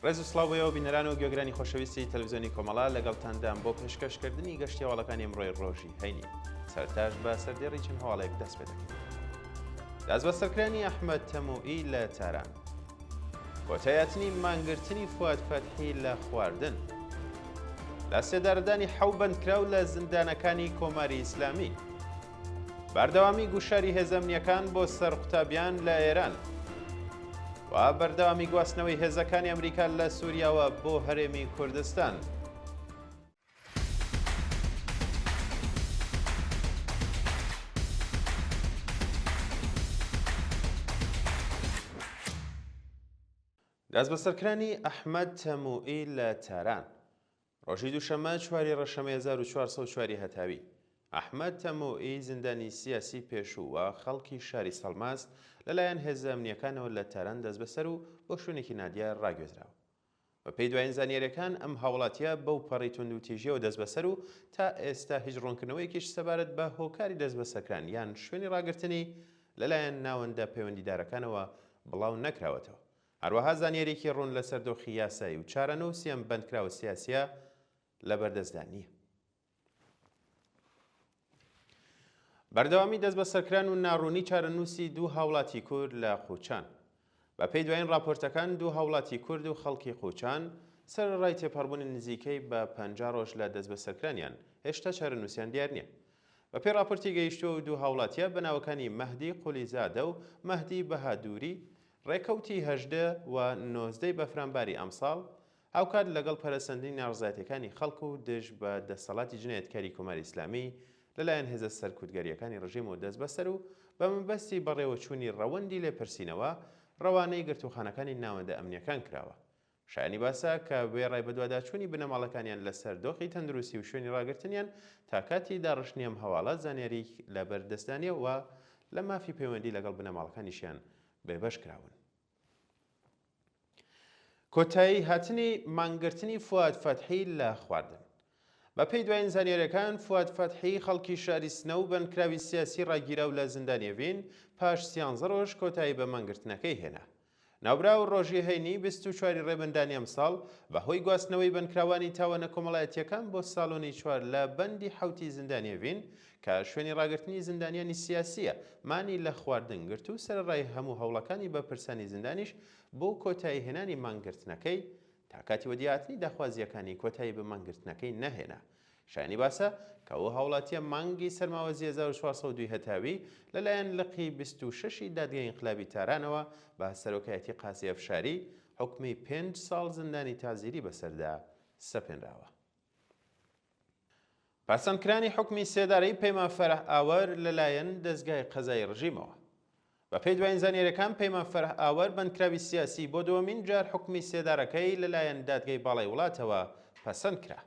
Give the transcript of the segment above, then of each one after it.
ڕێز و سڵاوەوە بینەران و گوێگرانی خۆشەویستی تەلەڤیزیۆنی کۆمەڵا لەگەڵتاندام بۆ پێشکەشکردنی گەشتی هەواڵەکانی ئەمڕۆی ڕۆژی هەینی سەرتاش بە سەردێڕی چەند هەواڵێک دەست پێ دەکەین. دەست بەسەرکردنی ئەحمەد تەموئی لە تاران، کۆتایەتنی مانگرتنی فواد فەتحی لە خواردن، لە سێدارەدانی حەو بەندکراو لە زیندانەکانی کۆماری ئیسلامی، بەردەوامی گوشاری هێزە ئەمنیەکان بۆ سەرقوتابیان لە ئێران و بەردەوامی گواستنەوەی هێزەکانی ئەمریکا لە سووریاوە بۆ هەرێمی کوردستان. دەست بەسەرکردنی ئەحمەد تەموئی لە تاران، ڕۆژی دووشەممە 4 ڕەشەمە 1404 هەتاوی. ئەحمەد تەموئی زیندانی سیاسی پێشوو و خەڵکی شاری سەڵماس لەلایەن هێزە ئەمنیەکانەوە لە تاران دەست بەسەر و بۆ شوێنێکی نادیار ڕاگوێزراوە. بە پێی دوایین زانیاریەکان ئەم هاوڵاتیە بەو پەڕی تونند و تیژیەوە دەست بەسەر و تا ئێستا هیچ ڕوونکردنەوەیەکیش سەبارەت بە هۆکاری دەست بەسەرکران یان شوێنی ڕاگررتنی لەلایەن ناوەندە پەیوەندیدارەکانەوە بڵاو نەکراوەتەوە. هەروەها زانیاریێکی ڕوون لەسەر دۆخی یاسایی و چارەنووسی ئەم بەندکراوە سیاسیە لە بەردەستدا نییە. بەردەوامی دەست بەسەرکران و ناڕوونی چارەنووسی دوو هاوڵاتی کورد لە قوچان. بە پێی دوایین راپۆرتەکان دوو هاوڵاتی کورد و خەڵکی قوچان سەرەڕای تێپەڕبوونی نزیکەی بە 50 ڕۆژ لە دەست بەسەرکرانیان هێشتا چارەنووسیان دیار نییە. بە پێی راپۆرتی گەیشتووە و دوو هاوڵاتیە بە ناوەکانی مەهدی قولیزادە و مەهدی بەهادووری ڕێکەوتی 18 و 19 بەفرامباری ئەمساڵ هاوکات لەگەڵ پەرەسەندنی ناڕزایەتیەکانی خەڵک و دژ بە دەسەڵاتی جنایەتکاری کۆماری ئیسلامی لەلایەن هێزە سەرکوتگەریەکانی ڕژیمەوە دەست بەسەر و بە مەبەستی بەڕێوەچوونی ڕەوەندی لێپرسینەوە ڕەوانەی گرتوخانەکانی ناوەندە ئەمنیەکان کراوە. شایانی باسە کە بێ ڕای بەدواداچوونی بنەماڵەکانیان لەسەر دۆخی تەندروستی و شوێنی ڕاگررتنیان تا کاتی داڕشنی ئەم هەواڵات زانیاری لە بەردەستدانیە و لە مافی پەیوەندی لەگەڵ بنەماڵەکانیشیان بێبەش کراون. کۆتایی هاتنی مانگرتنی فواد فەتحی لە خواردن. بە پێی دوایین زانیاریەکان فواد فەتحی خەڵکی شاری سنە و بەندکراوی سیاسی ڕاگیرا و لە زیندانیەوین پاش 13 ڕۆژ کۆتایی بە مانگرتنەکەی هێنا. ناوبرا و ڕۆژی هەینی 24 ڕێبەندانی ئەمساڵ بەهۆی گواستنەوەی بەندکراوانی تاوانە کۆمەڵایەتیەکان بۆ ساڵۆنی 4 لە بەندی حوتی زیندانیەوین کە شوێنی ڕاگررتنی زیندانیانی سیاسیە مانی لە خواردن گرت و سەرڕای هەموو هەوڵەکانی بەپرسانی زیندانیش بۆ کۆتایی هێنانی مانگرتنەکەی تا کاتی وەدیهاتنی داخوازیەکانی کۆتایی بە مانگرتنەکەی نەهێنا. شایانی باسە کە ئەو هاوڵاتیە مانگی سەرماوەزی 1402 هەتاوی لەلایەن لقی 26 دادگای ئینقلابی تارانەوە بە سەرۆکایەتی قاسی ئەفشاری حکمی 5 ساڵ زیندانی تازیری بەسەردا سەپێنراوە. پاسەندکرانی حکمی سێدارەی پەیمان فەرەح ئاوەر لەلایەن دەستگای قەزای ڕژیمەوە. بە پێی دوایین زانیاریەکان پەیمان فەرەح ئاوەر بەندکراوی سیاسی بۆ دووەمین جار حکمی سێدارەکەی لەلایەن دادگای باڵای وڵاتەوە پەسەند کرا.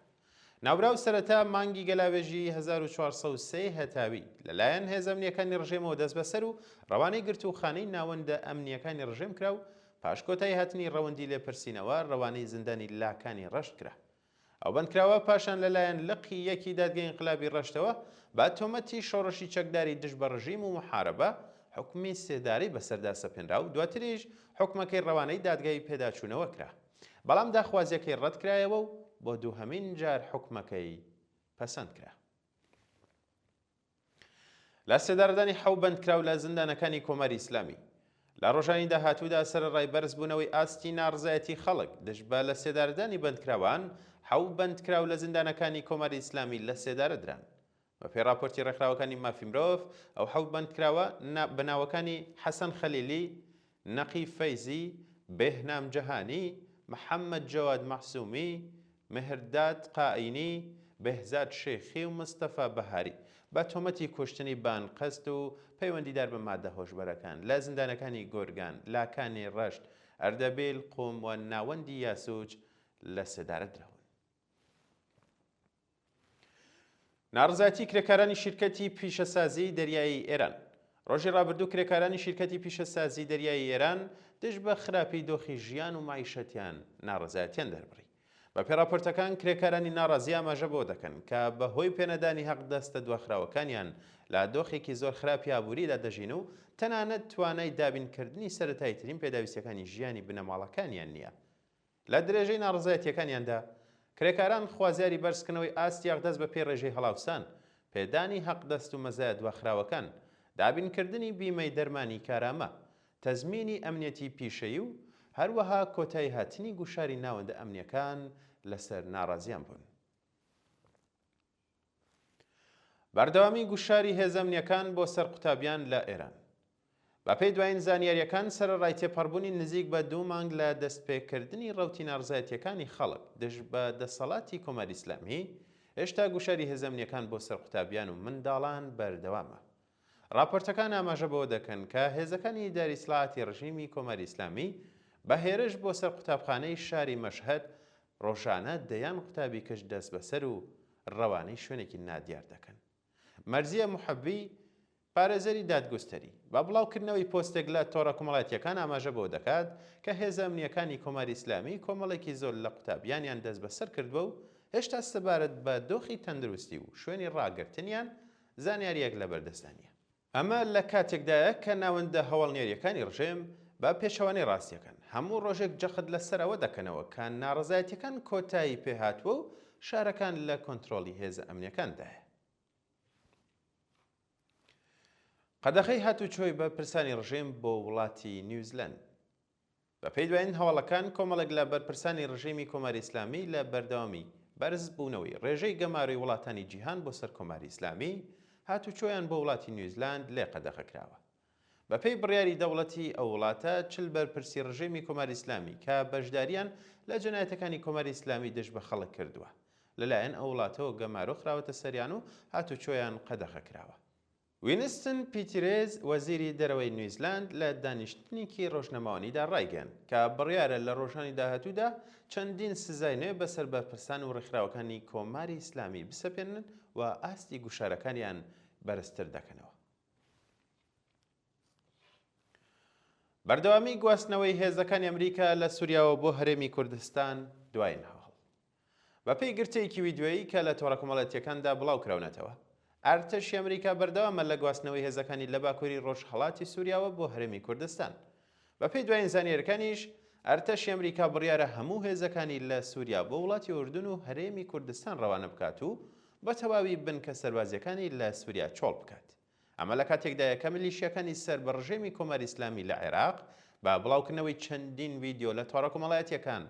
ناوبراو سەرەتا مانگی گەلاوێژی 1403 هەتاوی لەلایەن هێزە ئەمنیەکانی ڕژێمەوە دەست بەسەر و ڕەوانەی گرتوخانەی ناوەندە ئەمنیەکانی ڕژێم کرا و پاش کۆتایی هاتنی ڕەوەندی لێپرسینەوە ڕەوانەی زیندانی لاکانی ڕەشت کرا. ئەو بەندکراوە پاشان لەلایەن لقی یەکی دادگای ئینقلابی ڕەشتەوە بە تۆمەتی شۆڕشی چەکداری دژ بە ڕژیم و محارەبە حکمی سێداری بەسەردا سەپێنرا و دواتریش حکمەکەی ڕەوانەی دادگای پێداچوونەوە کرا. بەڵام داخوازیەکەی ڕەت کرایەوە و بۆ دووهەمین جار حکمەکەی پەسەند کرا. لە سێدارەدانی حەو بەندکراو لە زیندانەکانی کۆماری ئیسلامی لە ڕۆژانی داهاتوودا سەرەڕای بەرزبوونەوەی ئاستی ناڕزایەتی خەڵک دژبە لە سێدارەدانی بەندکراوان حەو بەندکراو لە زیندانەکانی کۆماری ئیسلامی لە سێدارە دران. بە پێی راپۆرتی ڕێکخراوەکانی مافی مرۆڤ ئەو حەو بەندکراوە بەناوەکانی حەسەن خەلیلی، نەقی فەیزی، بێهنام جەهانی، محەممەد جەواد مەحسومی، مهرداد قائینی، بەهزاد شێخی و مستەفا بەهاری بە تۆمەتی کوشتنی بانقەست و پەیوەندیدار بە مادە هۆشبەرەکان لە زیندانەکانی گۆرگان، لاکانی ڕەشت، ئەردەبیل، قوم و ناوەندی یاسوج لە سێدارە دراون. ناڕزایەتی کرێکارانی شیرکەتی پیشەسازی دەریایی ئێران. ڕۆژی ڕابردوو کرێکارانی شیرکەتی پیشەسازی دەریایی ئێران دژ بە خراپی دۆخی ژیان و معیشەتیان ناڕزایەتیان دەربڕی. بە پێراپۆرتەکان کرێکارانی ناڕازی ئاماژە بۆ دەکەن کە بەهۆی پێنەدانی حەق دەستە دواخراوەکانیان لە دۆخێکی زۆر خراپی ئابووریدا دەژین و تەنانەت توانای دابینکردنی سەرەتاییترین پێداویستیەکانی ژیانی بنەماڵەکانیان نییە. لە درێژەی ناڕزایەتیەکانیاندا کرێکاران خوازیاری بەرزکردنەوەی ئاستیاق دەست بە پێی ڕێژەی هەڵاوسان، پێدانی حەق دەست و مەزایە دواخراوەکان، دابینکردنی بیمەی دەرمانی کارامە، تەزمینی ئەمنیەتی پیشەیی و هەروەها کۆتایی هاتنی گوشاری ناوەندە ئەمنیەکان لەسەر ناڕازیان بوون. بەردەوامی گوشاری هێز ئەمنیەکان بۆ سەر قوتابیان لە ئێران. بەپێی دوایین زانیاریەکان سەرەڕای تێپەڕبوونی نزیک بە 2 مانگ لە دەستپێکردنی ڕەوتی ناڕزایەتیەکانی خەڵک دژ بە دەسەڵاتی کۆماری ئیسلامی، هێشتا گوشاری هێز ئەمنیەکان بۆ سەر قوتابیان و منداڵان بەردەوامە. راپۆرتەکان ئاماژە بەوە دەکەن کە هێزەکانی ئیداری ئیسلاحاتی ڕژیمی کۆماری ئیسلامی بە هێرش بۆ سەر قوتابخانەی شاری مەشهەد ڕۆژانە دەیان قوتابی کەش دەست بەسەر و ڕەوانەی شوێنێکی نادیار دەکەن. مەرزیە موحەبی، پارێزەری دادگستەری، بە بڵاوکردنەوەی پۆستێک لە تۆڕە کۆمەڵایەتیەکان ئاماژە بەوە دەکات کە هێزە ئەمنیەکانی کۆماری ئیسلامی کۆمەڵێکی زۆر لە قوتابیانیان دەست بەسەر کردووە و هێشتا سەبارەت بە دۆخی تەندروستی و شوێنی ڕاگررتنیان زانیاریەک لە بەردەستانیە. ئەمە لە کاتێکدایە کە ناوەندە هەوڵنێریەکانی ڕژێم بە پێشەوانەی ڕاستیەکەن هەموو ڕۆژێک جەخت لەسەرەوە دەکەنەوە کە ناڕزایەتیەکان کۆتایی پێهاتووە و شارەکان لە کۆنتترۆلی هێزە ئەمنیەکاندایە. قەدەخەی هاتوچۆی بە پرسانی ڕژێم بۆ وڵاتی نیوزیلەند. بەپێی دوایین هەواڵەکان کۆمەڵێک لە بەرپرسانی ڕژێمی کۆماری ئیسلامی لە بەردەوامی بەرز بوونەوەی ڕێژەی گەماروی وڵاتانی جیهان بۆ سەر کۆماری ئیسلامی هاتوچۆیان بۆ وڵاتی نیوزیلەند لێ قەدەخەکراوە. بەپێی بڕیاری دەوڵەتی ئەو وڵاتە چل بەرپرسی ڕژێمی کۆماری ئیسلامی کە بەشداریان لە جەنایەتەکانی کۆماری ئیسلامی دژ بە خەڵک کردووە لەلایەن ئەو وڵاتەوە گەمارۆ خراوەتە سەریان و هاتوچۆیان قەدەخەکراوە. وینستن پیترێز وەزیری دەرەوەی نیوزیلەند لە دانیشتنێکی ڕۆژنەماوانیدا ڕایگەیاند کە بڕیارە لە ڕۆژانی داهاتوودا چەندین سزای نوێ بەسەر بەرپرسان و ڕێکخراوەکانی کۆماری ئیسلامی بسەپێنن و ئاستی گوشارەکانیان بەرزتر دەکەنەوە. بەردەوامی گواستنەوەی هێزەکانی ئەمریکا لە سووریاوە بۆ هەرێمی کوردستان دوایین هەواڵ. بەپێی گرتەیەکی ویدیۆیی کە لە تۆڕە کۆمەڵایەتیەکاندا بڵاو کراونەتەوە، ئەرتەشی ئەمریکا بەردەوامە لە گواستنەوەی هێزەکانی لە باکووری ڕۆژهەڵاتی سووریاوە بۆ هەرێمی کوردستان. بەپێی دوایین زانیاریەکانیش ئەرتەشی ئەمریکا بڕیارە هەموو هێزەکانی لە سووریا بۆ وڵاتی ئوردون و هەرێمی کوردستان ڕەوانە بکات و بە تەواوی بنکە سەربازیەکانی لە سووریا چۆڵ بکات. ئەمە لە کاتێکدایە کە میلیشیەکانی سەر بە ڕژێمی کۆماری ئیسلامی لە عێراق با بڵاوکردنەوەی چەندین ڤیدیۆ لە تۆڕە کۆمەڵایەتیەکان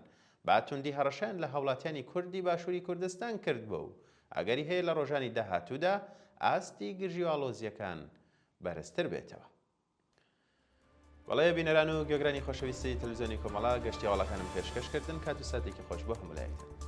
با توندی هەڕەشیان لە هاوڵاتیانی کوردی باشووری کوردستان کردبوو و ئەگەری هەیە لە ڕۆژانی داهاتوودا ئاستی گژی و ئاڵۆزیەکان بەرزتر بێتەوە. وەڵێ بینەران و گوێگرانی خۆشەویستی تەلەڤیزیۆنی کۆمەڵا گەشتی هەواڵەکانم پێشکەشکردن کات و ساتێکی خۆش بۆ هەموو لایەکتان.